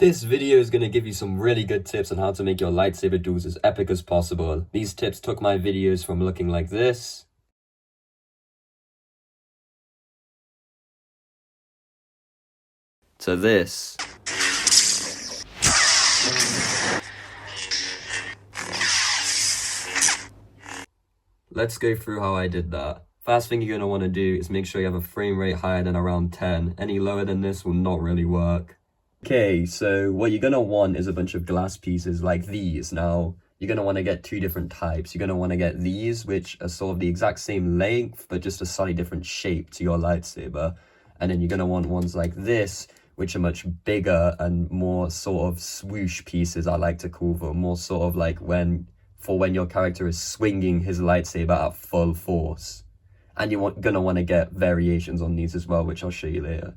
This video is going to give you some really good tips on how to make your lightsaber duels as epic as possible. These tips took my videos from looking like this to this. Let's go through how I did that. First thing you're going to want to do is make sure you have a frame rate higher than around 10. Any lower than this will not really work. Okay, so what you're going to want is a bunch of glass pieces like these. Now, you're going to want to get two different types. You're going to want to get these, which are sort of the exact same length, but just a slightly different shape to your lightsaber. And then you're going to want ones like this, which are much bigger and more sort of swoosh pieces, I like to call them. More sort of like when your character is swinging his lightsaber at full force. And you're going to want to get variations on these as well, which I'll show you later.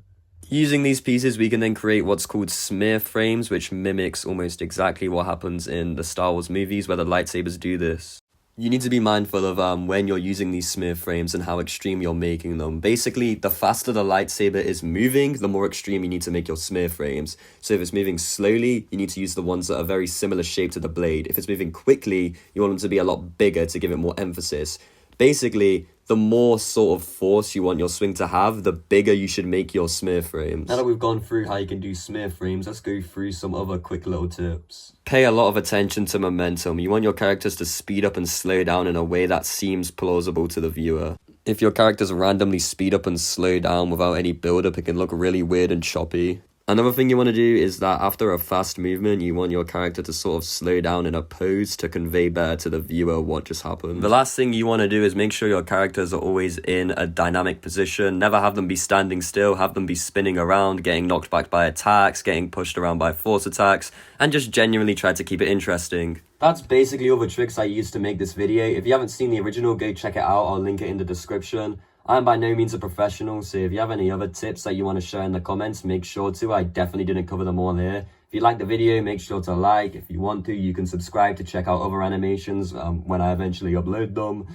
Using these pieces, we can then create what's called smear frames, which mimics almost exactly what happens in the Star Wars movies where the lightsabers do this. You need to be mindful of when you're using these smear frames and how extreme you're making them. Basically, the faster the lightsaber is moving, the more extreme you need to make your smear frames. So if it's moving slowly, you need to use the ones that are very similar shape to the blade. If it's moving quickly, you want them to be a lot bigger to give it more emphasis. Basically, the more sort of force you want your swing to have, the bigger you should make your smear frames. Now that we've gone through how you can do smear frames, let's go through some other quick little tips. Pay a lot of attention to momentum. You want your characters to speed up and slow down in a way that seems plausible to the viewer. If your characters randomly speed up and slow down without any build-up, it can look really weird and choppy. Another thing you want to do is that after a fast movement, you want your character to sort of slow down in a pose to convey better to the viewer what just happened. The last thing you want to do is make sure your characters are always in a dynamic position. Never have them be standing still, have them be spinning around, getting knocked back by attacks, getting pushed around by force attacks, and just genuinely try to keep it interesting. That's basically all the tricks I used to make this video. If you haven't seen the original, go check it out. I'll link it in the description. I'm by no means a professional, so if you have any other tips that you want to share in the comments, make sure to. I definitely didn't cover them all here. If you like the video, make sure to like. If you want to, you can subscribe to check out other animations when I eventually upload them.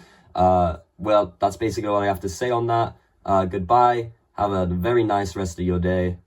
Well, that's basically all I have to say on that. Goodbye. Have a very nice rest of your day.